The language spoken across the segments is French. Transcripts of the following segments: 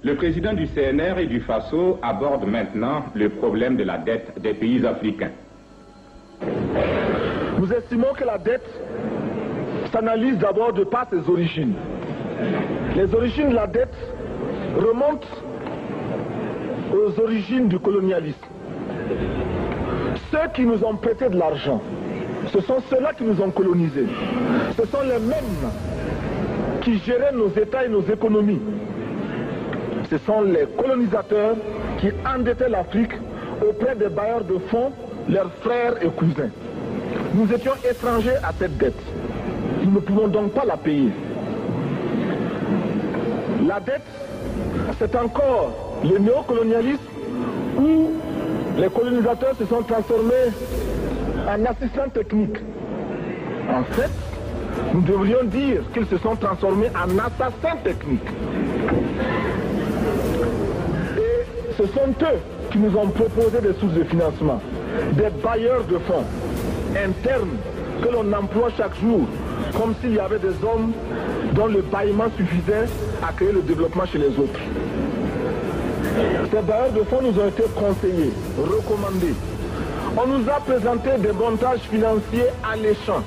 Le président du CNR et du FASO aborde maintenant le problème de la dette des pays africains. Nous estimons que la dette s'analyse d'abord de par ses origines. Les origines de la dette remontent aux origines du colonialisme. Ceux qui nous ont prêté de l'argent, ce sont ceux-là qui nous ont colonisés. Ce sont les mêmes qui géraient nos États et nos économies. Ce sont les colonisateurs qui endettaient l'Afrique auprès des bailleurs de fonds, leurs frères et cousins. Nous étions étrangers à cette dette. Nous ne pouvons donc pas la payer. La dette, c'est encore le néocolonialisme où les colonisateurs se sont transformés en assistants techniques. En fait, nous devrions dire qu'ils se sont transformés en assassins techniques. Et ce sont eux qui nous ont proposé des sources de financement, des bailleurs de fonds internes que l'on emploie chaque jour, comme s'il y avait des hommes dont le bâillement suffisait à créer le développement chez les autres. Ces bailleurs de fonds nous ont été conseillés, recommandés. On nous a présenté des montages financiers alléchants,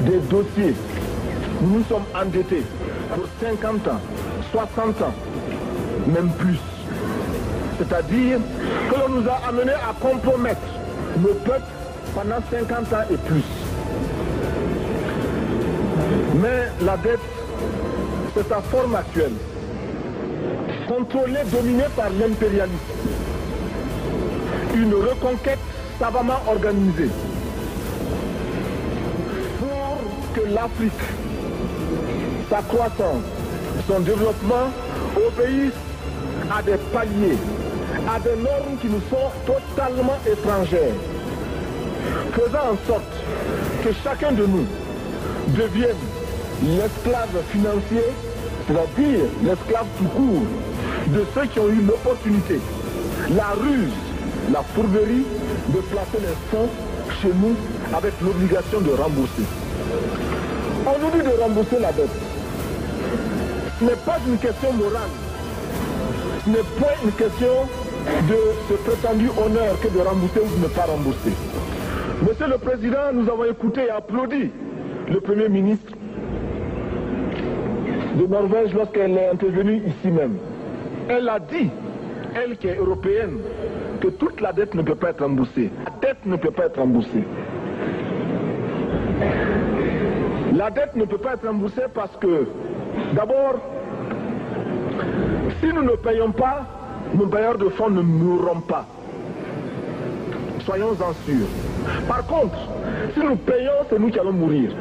des dossiers. Nous nous sommes endettés pour 50 ans, 60 ans, même plus. C'est-à-dire que l'on nous a amenés à compromettre nos peuples pendant 50 ans et plus. Mais la dette, c'est sa forme actuelle. Contrôlée, dominée par l'impérialisme. Une reconquête savamment organisée pour que l'Afrique, sa croissance, son développement obéissent à des paliers, à des normes qui nous sont totalement étrangères, faisant en sorte que chacun de nous devienne l'esclave financier, c'est-à-dire l'esclave tout court de ceux qui ont eu l'opportunité, la ruse, la fourberie de placer les fonds chez nous avec l'obligation de rembourser. On nous dit de rembourser la dette. Ce n'est pas une question morale. Ce n'est pas une question de ce prétendu honneur que de rembourser ou de ne pas rembourser. Monsieur le Président, nous avons écouté et applaudi le Premier ministre de Norvège lorsqu'elle est intervenue ici même. Elle a dit, elle qui est européenne, que toute la dette ne peut pas être remboursée. La dette ne peut pas être remboursée. La dette ne peut pas être remboursée parce que, d'abord, si nous ne payons pas, nos bailleurs de fonds ne mourront pas. Soyons-en sûrs. Par contre, si nous payons, c'est nous qui allons mourir.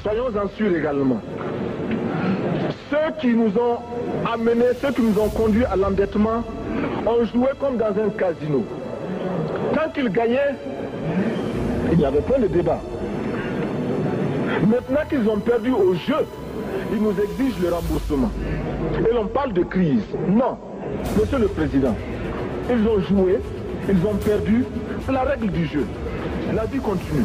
Soyons-en sûrs également. Ceux qui nous ont amenés, ceux qui nous ont conduits à l'endettement, ont joué comme dans un casino. Quand ils gagnaient, il n'y avait pas de débat. Maintenant qu'ils ont perdu au jeu, ils nous exigent le remboursement. Et l'on parle de crise. Non, Monsieur le Président, ils ont joué, ils ont perdu, c'est la règle du jeu. La vie continue.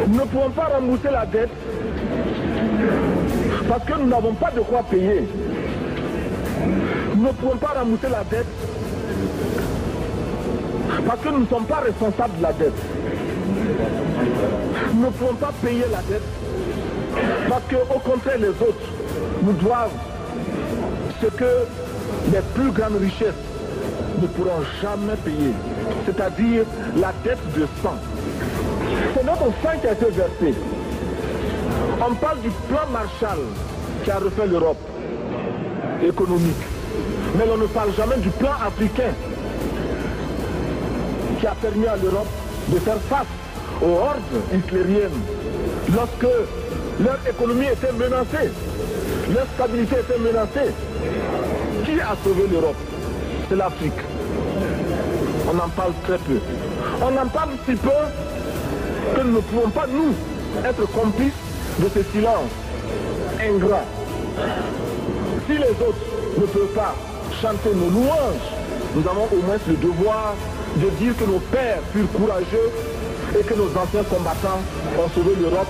Nous ne pouvons pas rembourser la dette parce que nous n'avons pas de quoi payer. Nous ne pouvons pas rembourser la dette parce que nous ne sommes pas responsables de la dette. Nous ne pouvons pas payer la dette parce qu'au contraire les autres nous doivent ce que les plus grandes richesses ne pourront jamais payer, c'est-à-dire la dette de sang. C'est notre sang qui a été versé. On parle du plan Marshall qui a refait l'Europe économique. Mais on ne parle jamais du plan africain qui a permis à l'Europe de faire face aux hordes hitlériennes lorsque leur économie était menacée, leur stabilité était menacée. Qui a sauvé l'Europe? C'est l'Afrique. On en parle très peu. On en parle si peu que nous ne pouvons pas, nous, être complices de ce silence ingrat. Si les autres ne peuvent pas chanter nos louanges, nous avons au moins le devoir de dire que nos pères furent courageux et que nos anciens combattants ont sauvé l'Europe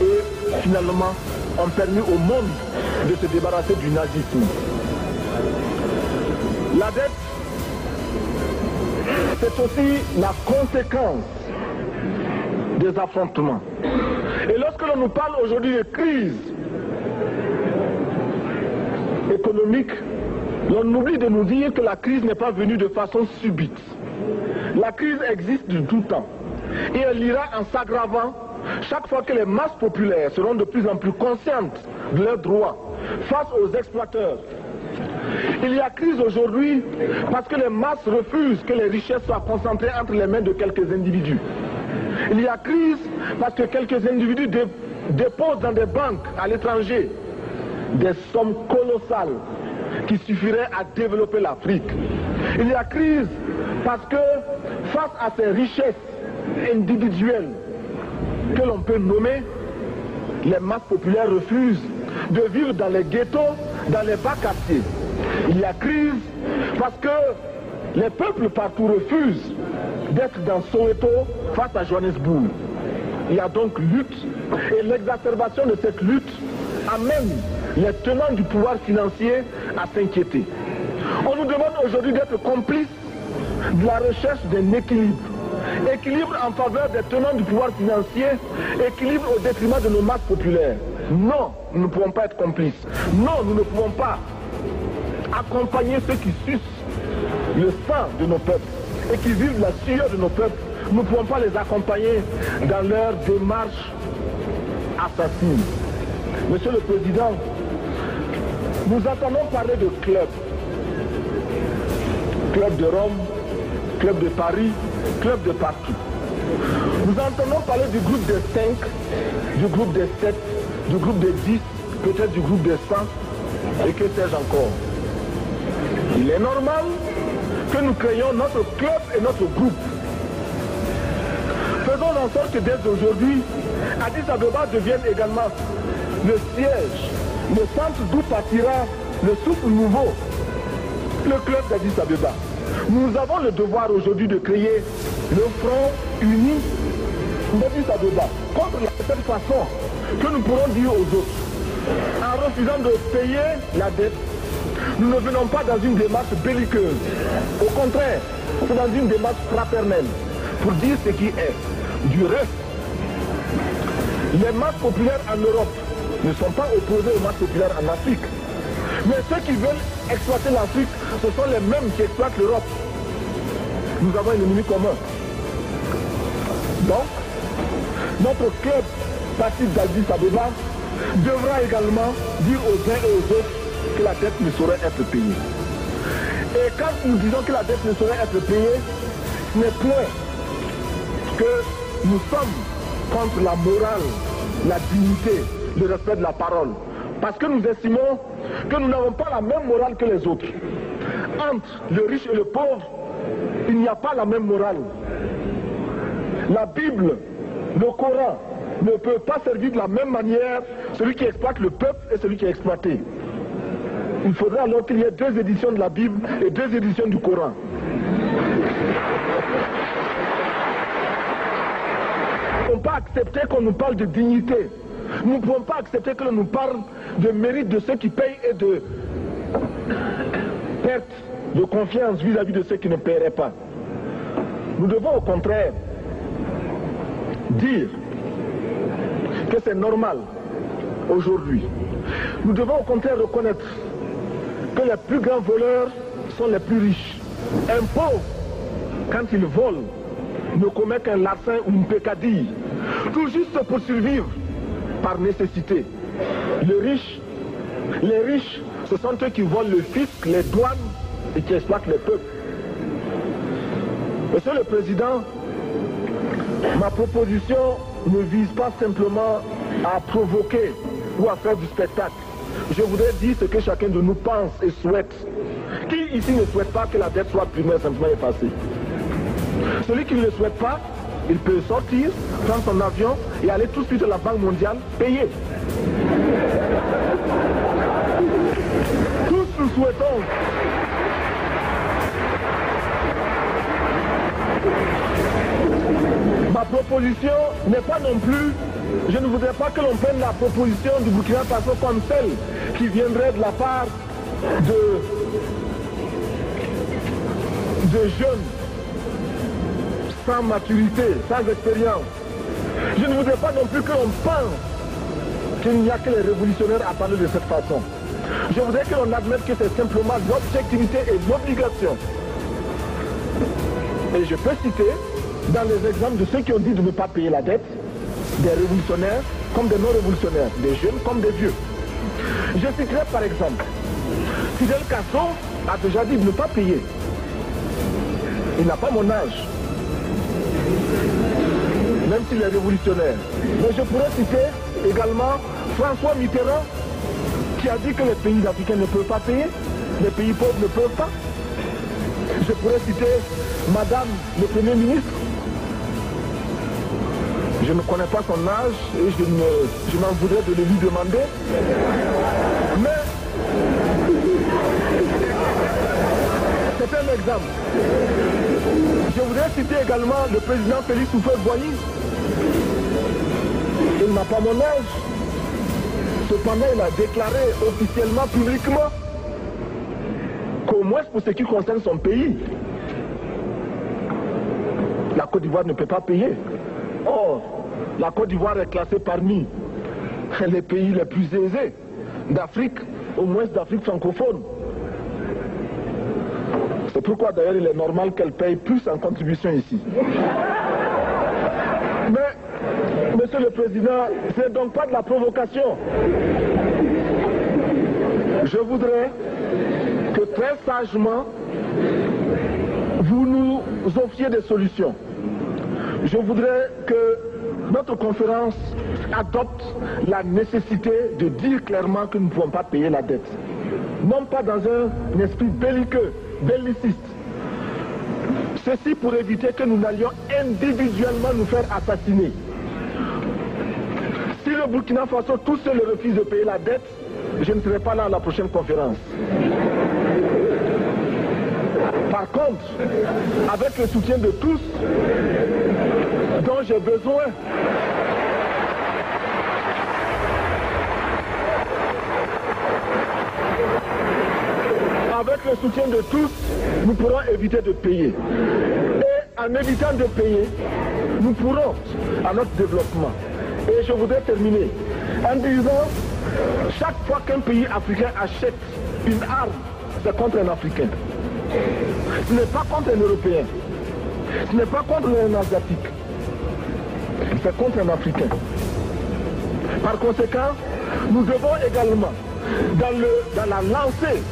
et finalement ont permis au monde de se débarrasser du nazisme. La dette, c'est aussi la conséquence des affrontements. Et lorsque l'on nous parle aujourd'hui de crise économique, l'on oublie de nous dire que la crise n'est pas venue de façon subite. La crise existe de tout temps et elle ira en s'aggravant chaque fois que les masses populaires seront de plus en plus conscientes de leurs droits face aux exploiteurs. Il y a crise aujourd'hui parce que les masses refusent que les richesses soient concentrées entre les mains de quelques individus. Il y a crise parce que quelques individus déposent dans des banques à l'étranger des sommes colossales qui suffiraient à développer l'Afrique. Il y a crise parce que face à ces richesses individuelles que l'on peut nommer, les masses populaires refusent de vivre dans les ghettos, dans les bas quartiers. Il y a crise parce que les peuples partout refusent d'être dans Soweto face à Johannesburg. Il y a donc lutte et l'exacerbation de cette lutte amène les tenants du pouvoir financier à s'inquiéter. On nous demande aujourd'hui d'être complices de la recherche d'un équilibre. Équilibre en faveur des tenants du pouvoir financier, équilibre au détriment de nos masses populaires. Non, nous ne pouvons pas être complices. Non, nous ne pouvons pas accompagner ceux qui sucent le sang de nos peuples et qui vivent la sueur de nos peuples. Nous ne pouvons pas les accompagner dans leur démarche assassine. Monsieur le Président, nous entendons parler de clubs. Club de Rome, club de Paris, club de partout. Nous entendons parler du groupe des 5, du groupe des 7, du groupe des 10, peut-être du groupe des 100, et que sais-je encore. Il est normal que nous créions notre club et notre groupe. Faisons en sorte que dès aujourd'hui, Addis Abeba devienne également le siège, le centre d'où partira le souffle nouveau, le club d'Addis Abeba. Nous avons le devoir aujourd'hui de créer le front uni d'Addis Abeba contre cette façon que nous pourrons dire aux autres. En refusant de payer la dette, nous ne venons pas dans une démarche belliqueuse. Au contraire, c'est dans une démarche fraternelle pour dire ce qui est. Du reste, les masses populaires en Europe ne sont pas opposées aux masses populaires en Afrique. Mais ceux qui veulent exploiter l'Afrique, ce sont les mêmes qui exploitent l'Europe. Nous avons un ennemi commun. Donc, notre club parti d'Addis Abeba devra également dire aux uns et aux autres que la dette ne saurait être payée. Et quand nous disons que la dette ne saurait être payée, ce n'est point que nous sommes contre la morale, la dignité, le respect de la parole. Parce que nous estimons que nous n'avons pas la même morale que les autres. Entre le riche et le pauvre, il n'y a pas la même morale. La Bible, le Coran, ne peut pas servir de la même manière celui qui exploite le peuple et celui qui est exploité. Il faudrait alors qu'il y ait 2 éditions de la Bible et 2 éditions du Coran. Nous ne pouvons pas accepter qu'on nous parle de dignité. Nous ne pouvons pas accepter que l'on nous parle de mérite de ceux qui payent et de perte de confiance vis-à-vis de ceux qui ne paieraient pas. Nous devons au contraire dire que c'est normal aujourd'hui. Nous devons au contraire reconnaître que les plus grands voleurs sont les plus riches. Un pauvre, quand il vole, ne commet qu'un larcin ou une peccadille, tout juste pour survivre par nécessité. Les riches, ce sont eux qui volent le fisc, les douanes et qui exploitent les peuples. Monsieur le Président, ma proposition ne vise pas simplement à provoquer ou à faire du spectacle. Je voudrais dire ce que chacun de nous pense et souhaite. Qui ici ne souhaite pas que la dette soit purement et simplement effacée? Celui qui ne le souhaite pas, il peut sortir, prendre son avion et aller tout de suite à la Banque mondiale payer. Tous nous souhaitons proposition n'est pas non plus, je ne voudrais pas que l'on prenne la proposition du Burkina Faso comme celle qui viendrait de la part de jeunes sans maturité, sans expérience. Je ne voudrais pas non plus que l'on pense qu'il n'y a que les révolutionnaires à parler de cette façon. Je voudrais que l'on admette que c'est simplement l'objectivité et l'obligation. Et je peux citer, dans les exemples de ceux qui ont dit de ne pas payer la dette, des révolutionnaires comme des non-révolutionnaires, des jeunes comme des vieux. Je citerai par exemple, Fidel Castro a déjà dit de ne pas payer. Il n'a pas mon âge, même s'il est révolutionnaire. Mais je pourrais citer également François Mitterrand, qui a dit que les pays africains ne peuvent pas payer, les pays pauvres ne peuvent pas. Je pourrais citer Madame le Premier ministre. Je ne connais pas son âge et je m'en voudrais de le lui demander. Mais c'est un exemple. Je voudrais citer également le président Félix Houphouët-Boigny. Il n'a pas mon âge. Cependant, il a déclaré officiellement, publiquement, qu'au moins pour ce qui concerne son pays, la Côte d'Ivoire ne peut pas payer. Or, la Côte d'Ivoire est classée parmi les pays les plus aisés d'Afrique, au moins d'Afrique francophone. C'est pourquoi d'ailleurs il est normal qu'elle paye plus en contribution ici. Mais, Monsieur le Président, ce n'est donc pas de la provocation. Je voudrais que très sagement, vous nous offriez des solutions. Je voudrais que notre conférence adopte la nécessité de dire clairement que nous ne pouvons pas payer la dette. Non pas dans un esprit belliqueux, belliciste. Ceci pour éviter que nous n'allions individuellement nous faire assassiner. Si le Burkina Faso tout seul refuse de payer la dette, je ne serai pas là à la prochaine conférence. Par contre, avec le soutien de tous, dont j'ai besoin, avec le soutien de tous, nous pourrons éviter de payer. Et en évitant de payer, nous pourrons à notre développement. Et je voudrais terminer en disant, chaque fois qu'un pays africain achète une arme, c'est contre un Africain. Ce n'est pas contre un Européen. Ce n'est pas contre un Asiatique. C'est contre un Africain. Par conséquent, nous devons également, dans la lancée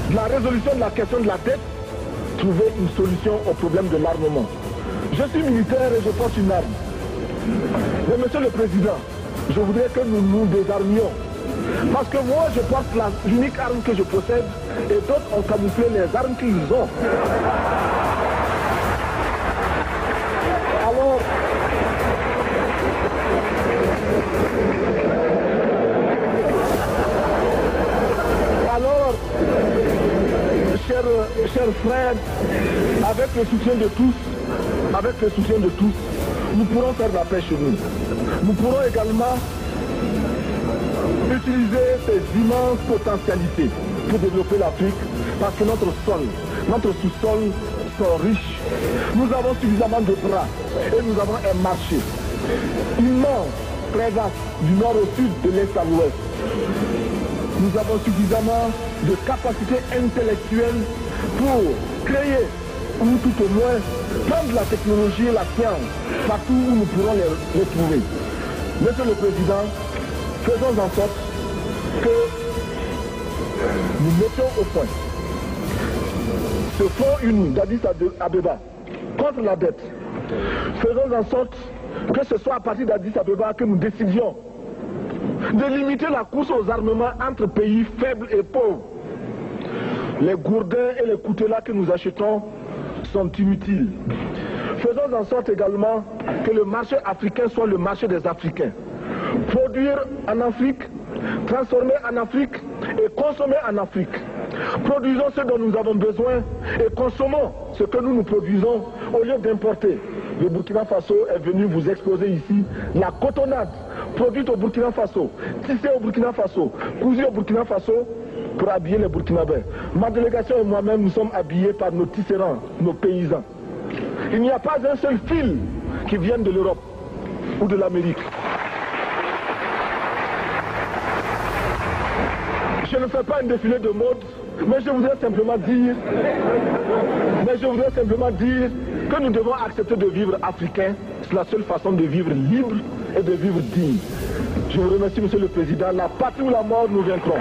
de la résolution de la question de la dette, trouver une solution au problème de l'armement. Je suis militaire et je porte une arme. Mais Monsieur le Président, je voudrais que nous nous désarmions. Parce que moi, je porte l'unique arme que je possède et d'autres ont camouflé les armes qu'ils ont. Alors, chers frères, avec le soutien de tous, nous pourrons faire la paix chez nous. Nous pourrons également utiliser ces immenses potentialités pour développer l'Afrique, parce que notre sous-sol sont riches. Nous avons suffisamment de bras et nous avons un marché immense, très vaste, du nord au sud, de l'est à l'ouest. Nous avons suffisamment de capacités intellectuelles pour créer, ou tout au moins prendre la technologie et la science partout où nous pourrons les trouver. Monsieur le Président, faisons en sorte que nous mettions au point ce front uni d'Addis Abeba contre la dette. Faisons en sorte que ce soit à partir d'Addis Abeba que nous décidions de limiter la course aux armements entre pays faibles et pauvres. Les gourdins et les coutelas que nous achetons sont inutiles. Faisons en sorte également que le marché africain soit le marché des Africains. Produire en Afrique, transformer en Afrique et consommer en Afrique. Produisons ce dont nous avons besoin et consommons ce que nous produisons au lieu d'importer. Le Burkina Faso est venu vous exposer ici la cotonnade produite au Burkina Faso, tissée au Burkina Faso, cousue au Burkina Faso pour habiller les Burkinabés. Ma délégation et moi-même, nous sommes habillés par nos tisserands, nos paysans. Il n'y a pas un seul fil qui vienne de l'Europe ou de l'Amérique. Je ne fais pas un défilé de mode, mais je voudrais simplement dire que nous devons accepter de vivre africain. C'est la seule façon de vivre libre et de vivre digne. Je vous remercie, Monsieur le Président. La patrie ou la mort, nous vaincrons.